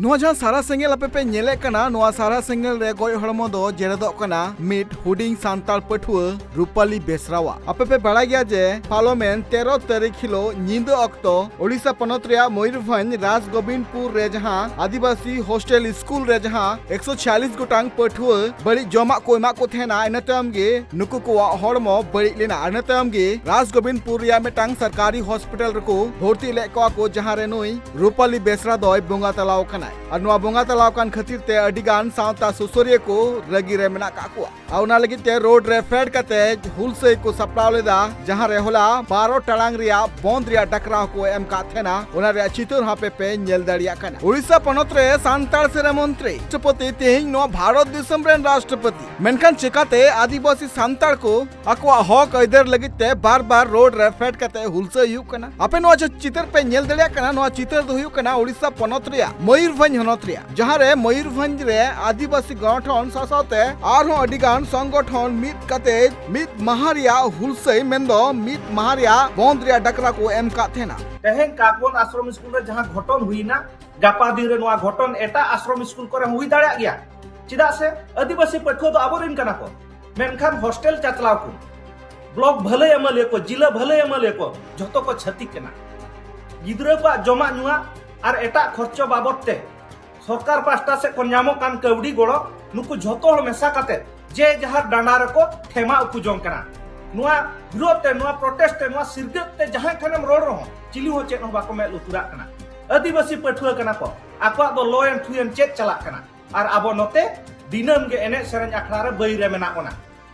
नोआ जहां सारा सेंगेल आपे पे नेले कना नोआ सारा सेंगेल रे गय हड़मो दो जेरेदोग कना मिट हुडिंग सांताल पठुआ रूपाली बेसरावा आपे पे बड़ा गया जे पार्लियामेंट 13 तारीख हिलो नींद अक्तो ओडिशा पनत रे मयूरभंज राजगोविंदपुर रे जहां आदिवासी हॉस्टल स्कूल रे जहां 146 गोटांग पठुआ बड़ी जमा को एमा को थेना इनतम गे नुकु को हड़मो बड़ी लेना इनतम गे राजगोविंदपुर रिया मेटांग सरकारी हॉस्पिटल रे को भर्ती ले को जहां रे नुई रूपाली बेसरा दोय बोंगा तलाव कना और नोआ बोंगा तलाव कान खातिर ते अडिगान सावता सुसोरिया को रगी रे मेना काकुआ आउना लगी ते रोड रे फेड कते हुलसे को सप्लाव लेदा जहां रे होला 12 टड़ांग रिया बंद रिया टकराव को एम का थेना ओना रे चितुर हापे पे नेल दड़िया कना उड़ीसा पनत रे सांताल सेरा मंत्री राष्ट्रपति तेहिं नो भारत दिसम रे राष्ट्रपति मेनखान चिकाते आदिवासी सांताल को अकवा हक अदर लगी ते बार-बार रोड रे फेड कते हुलसे यु कना आपे नो चितर पे नेल दड़िया कना नो चितर दो हुयु कना उड़ीसा पनत रिया मयूरभंज हनत रिया जहां रे मयूरभंज रे आदिवासी गठन सासाते आरो अडिगान संगठन मित कते मित महारिया हुलसे मेंदो मित महारिया बंद रिया डकरा को एम का थेना तेहें काकोन आश्रम स्कूल रे जहां घटन हुईना गापा दिन रे नोआ घटन एटा आश्रम स्कूल करे हुई दाड़ा गया चिदा से आदिवासी पठुआ दो आबोरिन कना को मेनखान हॉस्टल चाचलाव को ब्लॉक भले एमएलए को जिला भले एमएलए को जतो को क्षति कना गिद्रा को जमा नुआ और एटा खर्च बाबद ते सरकार पास्टा से को न्यामो कान कवड़ी गोड़ो नुकु झोतो हल मेसा काते जे जहार डांडार को ठेमा उकु जों कना नुआ विरोध ते नुआ प्रोटेस्ट ते नुआ सिरगत ते जहां खनेम रोड रहो चिली हो चेत हो बाको मे लुतुरा कना आदिवासी पठुआ कना को आको दो लो एंड थुयन चेत चला कना और आबो नोते दिनम गे एने सेरेन अखड़ा रे बई रे मेना कोना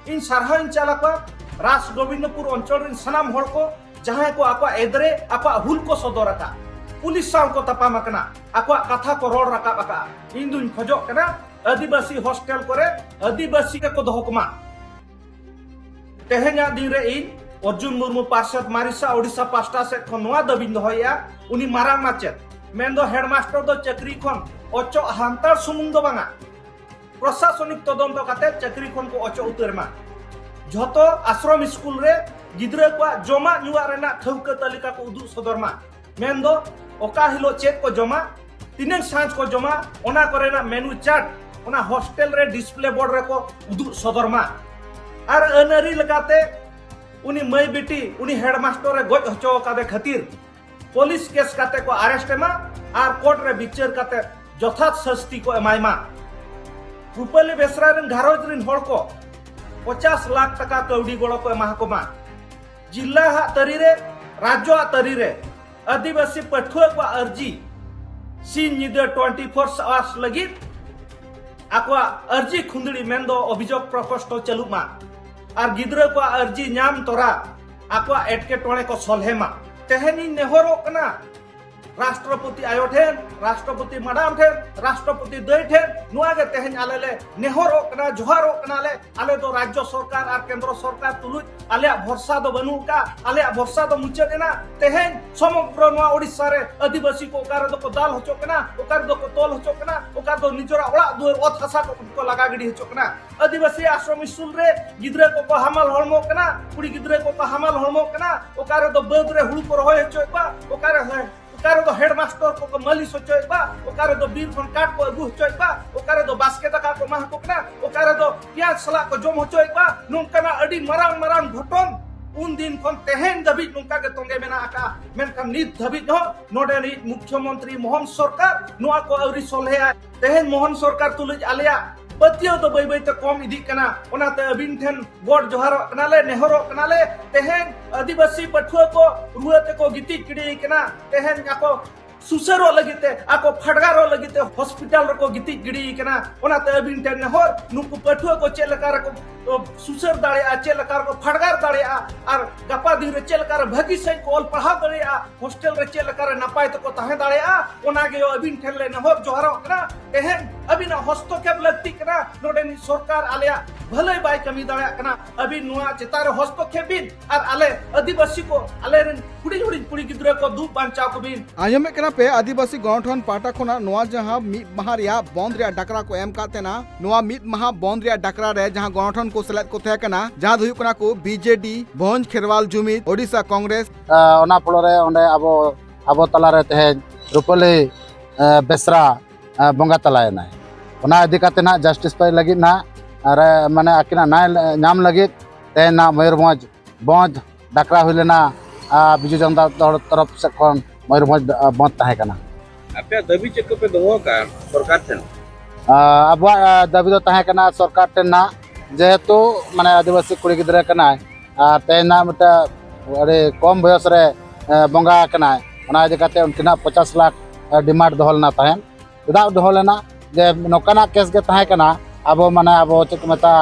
इन सरहा इन चला को राज गोविंदपुर अंचल रिन सनाम हड़ को जहां को आको एदरे आको हुल को सदर का पुलिस साव को तपाम कना आको कथा को रोड रकाब का इन दुन खजो कना आदिवासी हॉस्टल करे आदिवासी के को दोहकमा तेहेंगा दिन रे इन अर्जुन मुर्मू पार्षद मारिसा ओडिशा पास्टा से खनवा दबिन दोहया उनी मारांग माचेत मेंदो हेडमास्टर दो चक्री खन ओचो हांतार सुमुंग दो बांगा प्रशासनिक तदंत काते चक्री खन को ओचो उतरमा झतो आश्रम स्कूल रे गिद्रा को जमा नुआ रेना ठौका तालिका को उदु सदरमा मेंदो ओका हिलो चेक को जमा तीन सांझ को जमा ओना करेना मेनू चार्ट ओना हॉस्टल रे डिस्प्ले बोर्ड रे को उदु सदरमा और अनरी लगाते उनी मई बेटी उनी हेडमास्टर रे गज हचो कादे खातिर पुलिस केस काते को अरेस्ट मा और कोर्ट रे विचार काते यथार्थ शास्ति को एमाइमा रूपाली बेसरा रन घारोज रिन हड़ को 50 लाख टका कौड़ी गोड़ो को एमा को मा जिला हा तरी रे राज्य तरी रे आदिवासी पठुआ को अर्जी सीन निदे 24 आवर्स लगी आकवा अर्जी खुंदड़ी मेंदो अभियोग प्रकोष्ठ चलू मा और गिद्रा को अर्जी नाम तोरा आकवा एटके टोणे को सलहेमा तेहनी नेहरो कना राष्ट्रपति आयो ठेन राष्ट्रपति मडाम ठेन राष्ट्रपति दई ठेन नुआ गे तेहन आलेले नेहरो कना जोहारो कना ले आले दो राज्य सरकार और केंद्र सरकार तुलुज आले भरसा दो बनु का आले भरसा दो मुचेना तेहन समग्र नुआ ओडिसा रे आदिवासी को कार दो को दाल हचो कना ओकार दो को तोल हचो कना ओकार दो निजोरा ओड़ा दुर ओत हसा को लगा गिडी हचो कना आदिवासी आश्रम स्कूल रे गिद्रा को हामल हळमो कना कुड़ी गिद्रा को हामल हळमो कना ओकार दो बद रे हुळु को रहोय हचो बा ओकार ओकारे दो हेडमास्टर को मालिश होचोय बा ओकारे दो बीर फन काट को अगु होचोय बा ओकारे दो बास्केट का को माह को कना ओकारे दो प्याज सला को जम होचोय बा नुनकना अडी मरांग मरांग घटन उन दिन खन तेहेन दबी नुनका के तंगे मेना आका मेनखान नित दबी हो नोडे नि मुख्यमंत्री मोहन सरकार नुआ को अवरी सोलहे तेहेन मोहन सरकार तुलज आलिया पतियो तो बई बई तो कम इदी कना ओनाते अबिन ठेन गोड जोहारो कनाले नेहरो कनाले तेहेन आदिवासी पठुआ को रुआते को गिति किडी कना तेहेन आको सुसरो लगीते आको फडगारो लगीते हॉस्पिटल रो को गिति गिडी कना ओनाते अबिन ठेन नेहर नुकु पठुआ को चेलकार को सुसर दाड़े आ चेलकार को फडगार दाड़े आ और गपा दिन रे चेलकार भगी से को ऑल पढ़ा दाड़े आ हॉस्टल रे चेलकार नपाय तो को ताहे दाड़े आ ओनागे अबिन ठेन ले नेहर जोहारो कना तेहेन अबिना हस्तक्षेप लगती कना नोडे नि सरकार आलिया भले बाय कमी दाड़ा कना अबि नुआ चेतार हस्तक्षेप बिन और आले आदिवासी को आले रन कुड़ी हुड़ी कुड़ी गिद्रा को दूब बांचाव को बिन आयमे कना पे आदिवासी गठन पाटा खोना नोआ जहां मिद महा रिया बंद रिया डकरा को एम कातेना नोआ मिद महा बंद रिया डकरा रे जहां गठन को सेलेद को थे कना जहां दुयु कना को बीजेडी भोंज खेरवाल जुमिद ओडिशा कांग्रेस ओना पड़ो रे ओंडे आबो तला रे तेहेन रूपाली बेसरा बंगा तलायना ओना इदी काते ना जस्टिस पाई लगी ना अरे माने आकिना नाय नाम लगी ते ना मयूरभंज बंद डाकरा हुई लेना बिजू जनता दल तरफ से खन मयूरभंज बंद ताहे कना आपे दाबी चेक पे दोहो का सरकार ठेन अब दाबी दो ताहे कना सरकार ठेन ना जेहेतु माने आदिवासी कुड़ी गिद्रा कना ते ना मटा अरे कम बयस रे बंगा कना ओना इदी काते उनकिना 50 लाख डिमांड दोहलना ताहेन चेदा दोहलेना जे नोकाना केस गे ताहे कना अब माने अब चेक मता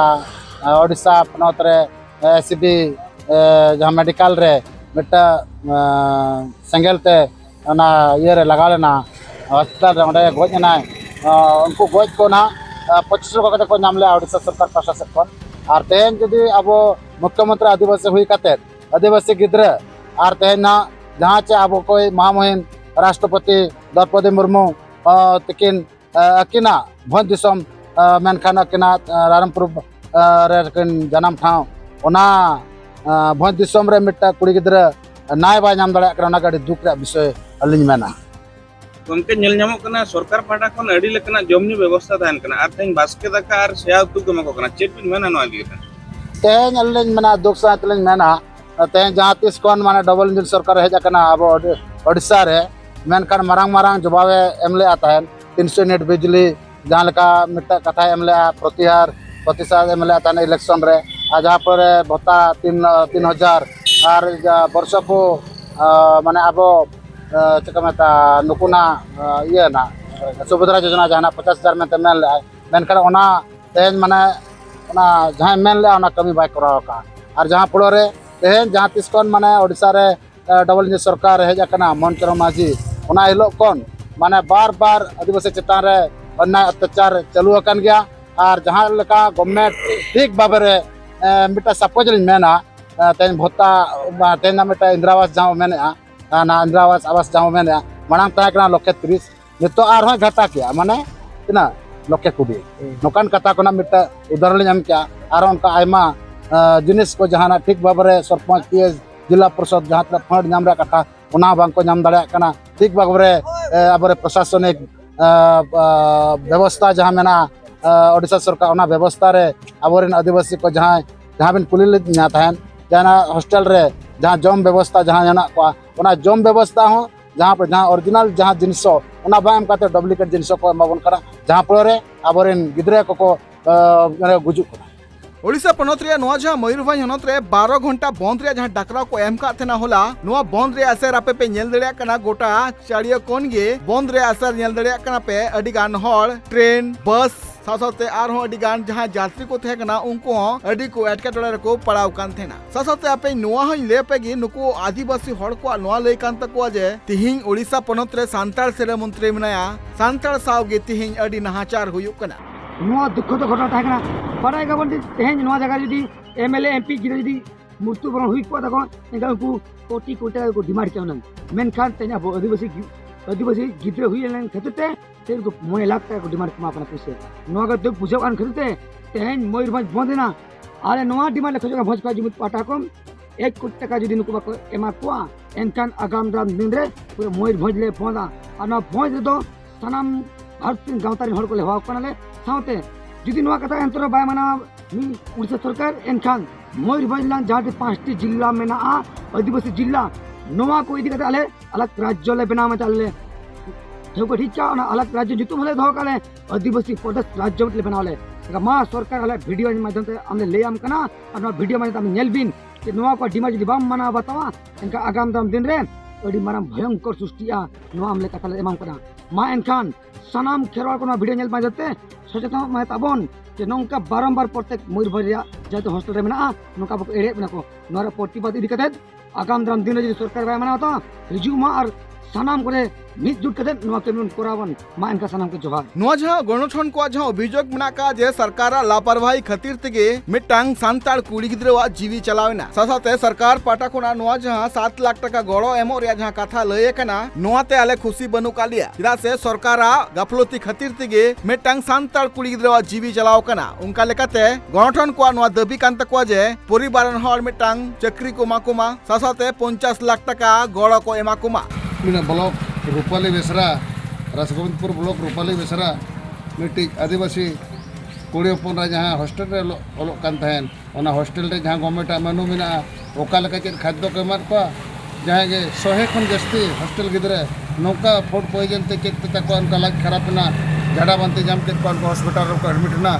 ओडिशा पनत रे एसीबी जहां मेडिकल रे मिटा सेंगल ते ओना ये रे लगा लेना हॉस्पिटल रे ओंडे गोज ना उनको गोज को ना 25 लाख कते को नाम ले ओडिशा सरकार पासा से कोन आर तेन जदी अब मुख्यमंत्री आदिवासी हुई कते आदिवासी गिद्रा आर तेन ना जहां चे अब कोई महामहिम राष्ट्रपति द्रौपदी मुर्मू तकिन अकिना भोज दिसम मेनखान अकिना रामपुर रे जन्म ठाव ओना भोज दिसम रे मिटा कुड़ी गिद्रा नाय बा नाम दड़ा करना गाड़ी दुख रे विषय अलिन मेना उनके नेल नामो कना सरकार पाटा खन अडी लेकना जमनी व्यवस्था थान कना आर तेन बास्के दका आर सेया तु कमा को कना चेट बिन मेना नो आली तेन अलिन मेना दुख साथ लिन मेना तेन जहां तीस कोन माने डबल इंजन सरकार हेजा कना अब ओडिशा रे मेनखान मारांग मारांग जवाबे एमले आता है 300 यूनिट बिजली जहां लका मिटा कथा एमले प्रतिशत एमले आता है इलेक्शन रे आ जहां पर भत्ता 3000 आर वर्ष को माने अब चकमता नुकुना ये ना सुभद्रा योजना जहां 50,000 में मेन ले मेनखान ओना तेन माने ओना जहां मेन ले ओना कमी बाय कराव का और जहां पड़ो रे तेन जहां तीस कोन माने ओडिशा रे डबल इंजन सरकार हेजा कना मनचर माझी ओना हिलो कोन माने बार बार आदिवासी चितान रे अन्याय अत्याचार चालू अकन गया और जहां लका गवर्नमेंट ठीक बाबरे मिटा सपोज लिन मेना तेन भत्ता तेन मिटा इंदिरावास जहां मेना ना इंदिरावास आवास जहां मेना मांग ता कना लक्ष 30 नितो आर हो घाटा किया माने तना लक्ष 20 नोकान कथा कोना मिटा उदाहरण हम क्या आर उनका आयमा जिनिस को जहां ठीक बाबरे सरपंच पीएस जिला परिषद जहां तक फंड नाम रे कथा ओना बांग को नाम दड़ा कना ठीक बाबरे आबरे प्रशासनिक व्यवस्था जहां मेना ओडिशा सरकार ओना व्यवस्था रे आबोरेन आदिवासी को जहां बिन कुली ना थान जाना हॉस्टल रे जहां जम व्यवस्था जहां जाना को ओना जम व्यवस्था हो जहां पर जहां ओरिजिनल जहां जिनिसो ओना बाम काते डुप्लीकेट जिनिसो को माबन करा जहां परे आबोरेन गिद्रे को गुजु ओडिशा पनत रे नोआ जहां मयूरभंज हनत रे 12 घंटा बंद रे जहां डाकरा को एम का थेना होला नोआ बंद रे असर आपे पे नेल दड़िया कना गोटा चाड़िया कोन गे बंद रे असर नेल दड़िया कना पे अडी गान हॉल ट्रेन बस साथाते आर हो अडी गान जहां यात्री को थे कना उनको अडी को एटका टोला रे को पड़ाव कान थेना साथाते आपे नोआ हन ले पेगी नुको आदिवासी हड़ को नोआ ले कान तको जे तिहिं ओडिशा पनत रे सांताल सेरे मंत्री मनाया सांताल सावगे तिहिं अडी नहाचार हुयु कना दुख तो घटना था बड़ा गबन तेज जगह जी एमएलए एमपी जी मृत्यु बरण हुई को उनको कोटी कोटी को डिमांड किया मेनखान तेज आदिवासी गिद्रे हुई खातिर मोए लाख टाका को डिमांड कमा पैसे दुख बुझे खातिर तेज मयूरभंज बंद ना आले डिमांड खोजा भोज का जुमुत पाटा कम 1 कोटी टाका जी नुको एमा को एनखान आगाम दाम दिन रे पूरा मयूरभंज ले बंदा और भोज दो सनाम भारत गाँवतारी हड़ को ले हवा कनाले साउते जुदी नवा कथा अंतर बाय माना उड़ीसा सरकार एनखान मयूरभंज लान जहां 5टी जिला में ना आदिवासी जिला नवा को इदी कथा आले अलग राज्य ले बना में चलले जो ठीक का अलग राज्य जुतु मले धो काले आदिवासी प्रदेश राज्य में बनाले मा सरकार आले वीडियो माध्यम से हमने ले आम कना और वीडियो माध्यम से नेलबिन कि नवा को डिमांड जुदी बाम मना बतावा इनका आगाम दाम दिन रे अड़ी मारा भयंकर सृष्टिया नवा हमले कथा ले एमाम कना मा एनखान सनाम खेरवाल को वीडियो नेल माध्यम से सचेतन मैं ताबन कि नौका बारंबार प्रत्येक मयूरभंज जेहेतु हॉस्टल रे मेना नौका एड़े मेना को नोरा प्रतिबाद इदी कते आगाम दाम दिन जो सरकार बाय मना होता हिजू मा और सनाम करे मित जुट कते नोआ केमन कोरावन मा इनका सनाम के जोहार नोआ जहां गणठन को जहां अभियोग मेना का जे सरकार लापरवाही खातिर तेगे मिटांग सांताल कुड़ी गिद्रवा जीवी चलावेना साथाते सरकार पाटा कोना नोआ जहां 7 लाख टाका गड़ो एमो रे जहां कथा लय कना नोआते आले खुशी बनु कालिया चिदा से सरकारा गफलती खातिर तेगे मिटांग सांताल कुड़ी गिद्रवा जीवी चलाव कना उनका लेकाते गणठन को नोआ दबी कांत को जे परिवारन हर मिटांग चक्री को माकुमा साथाते 50 लाख टाका गड़ो को एमा कुमा मिना ब्लॉक रूपाली बेसरा रासगोविंदपुर ब्लॉक रूपाली बेसरा मिट्टी आदिवासी कुड़ी हपन जहाँ हॉस्टल रे ओलोग कान तहन ओना हॉस्टल रे जहाँ गवर्नमेंट मेनू मेना ओका लेका चेद खाद्य को एमाद को जहाँ के 100 खन जस्ती हॉस्टल गिद्रे नौका फूड पॉइजन ते चेद ते को उनका लाज खराब ना झाड़ा बांती जाम के हॉस्पिटल को एडमिट ना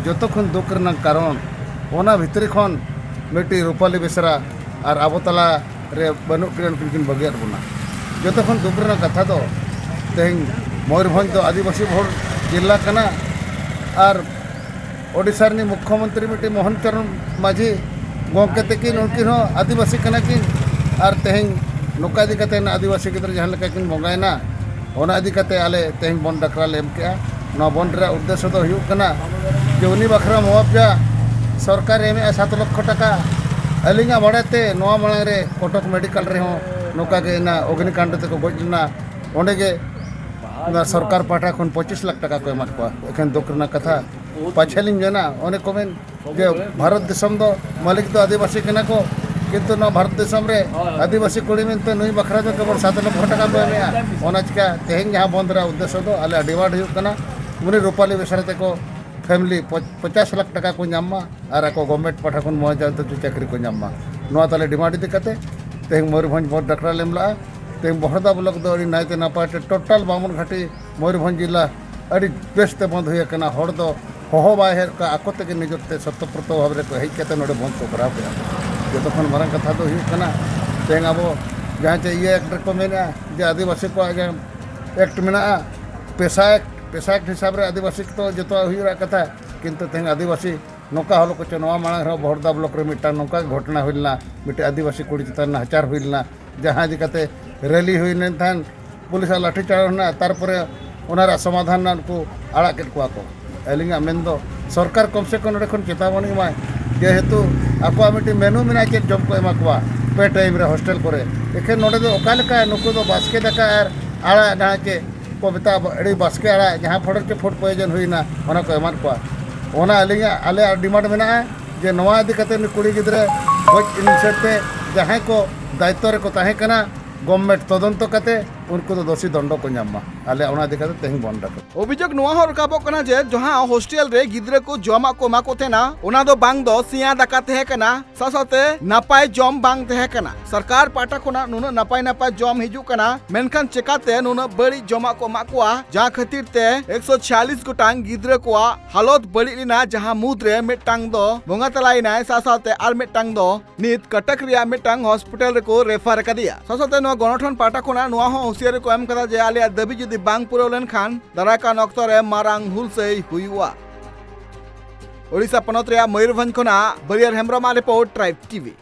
जो खन दुख रना कारण ओना भितरी खन मिट्टी रूपाली बेसरा और आबो तला रे बनु किन बगियार बना जो खन दुख रना कथा दो तेहन मयूरभंज आदिवासी बहुल जिला कना और ओडिशा री मुख्यमंत्री मिट्टी मोहन चरण माझी गोंके तकिन उनकिन हो आदिवासी कना किन और तेहन नौका इदी कते आदिवासी गिद्रा जहाँ लेका किन बंगायना ओना इदी कते आले तेहन बन डाकरा ले एम केआ ना बन रे उद्देश्य दो हुयुग कना जे उनी बखरा मुआवजा सरकार एम 7 लाख टाका अलिंगा बड़ाते नोआ मांग रे कटक मेडिकल रे हो नौका के ना अग्निकांड ते को गजना ओंडे के सरकार पाठा खन 25 लाख टाका को एमाद को एखन दुखना कथा पाछेलिंग जना ओने कमेन जे भारत देशम दो मालिक दो आदिवासी कना को किंतु ना भारत देशम रे आदिवासी कुड़ी में तो नुई बखरा दो केवल 7 लाख टाका को एमेया ओना चिका तेहेन जहाँ बंद रा उद्देश्य दो आले डिमांड हुयुग कना मुनि रूपाली बेसरते को फैमिली 50 लाख टाका को नामा और को गवर्नमेंट पाठा खन मौजा तो चाकरी को नामा नोआ ताले डिमांड इदी कते तेहेन मयूरभंज बहुत डकरा लेमला तेहेन बहरदा ब्लॉक दो अड़ी नायते नापाटे टोटल बामन घाटी मयूरभंज जिला अड़ी बेस्ते बंद हुई कना हड़ दो होहो बाय हेर का आको तक निजते सत्यप्रत भाव रे को हेज कते नोडे बंद को करा पे जो खन मारंग कथा दो हुई कना तेहेन अब जहाँ चे ये एक्ट को मेना जे आदिवासी को आगे एक्ट मेना पेशा एक्ट हिसाब रे आदिवासी तो जो हुई कथा किंतु तेहेन आदिवासी नौका हलो को नवा मांग बहरदा ब्लॉक रे मिटा नौका घटना हुईलना मिटे आदिवासी कुड़ी चितान नाचार हुईलना जहाँ इदी कते रैली हुई थान पुलिस लाठी चढ़ना तारपरे ओनारा समाधान उनको आड़ा के को अलिंगा मेन दो सरकार कम से कम खन चेतावनी मा जेहेतु आको मिट्टी मेनू मेना चेक जम को एमा को पे टाइम रे हॉस्टल करे एखे नोडे दो ओका लेका नुको दो बास्के दका और आड़ा जहाँ के को बता अड़ी बास्के आड़ा जहाँ फड़क के फूड पॉइजन हुईना ओना को एमान को ओना अलिंगा आले डिमांड मेना जे नवा इदी कते कुड़ी गिद्रे गज इनसेते जहाँ को दायित्व रे को ताहे कना गवर्नमेंट तदंत कते उनको तो दोषी दंड को नामा आले ओना इदी कते तेहन बंद डाको अभियोग नोआ हो रकाबो कना जे जहां हॉस्टल रे गिद्रे को जमा को मा को थेना ओना दो बांग दो सिया दाका तहे कना सासाते नापाय जम बांग तहे कना सरकार पाटा कोना नुन नापाय जम हिजु कना मेनखान चेकाते नुन बड़ी जमा को मा कोआ जहां खातिर ते 146 गोटांग गिद्रे कोआ हालत बड़ी लिना जहां मुद्रे मिटांग दो बोंगा तलाइनाय सासाते आर मिटांग दो नित कटक रिया मिटांग हॉस्पिटल रे को रेफर कदिया सासाते नो गणठन पाटा कोना नोआ हो होशियारी को एम कदा जे आले दाबी जुदी बांग पुरो लेन खान दाराकान अक्तो रे मारांग हुलसेई हुयुआ ओडिशा पनत रे मयूरभंज खना बरियार हेम्ब्रम रिपोर्ट ट्राइब टीवी।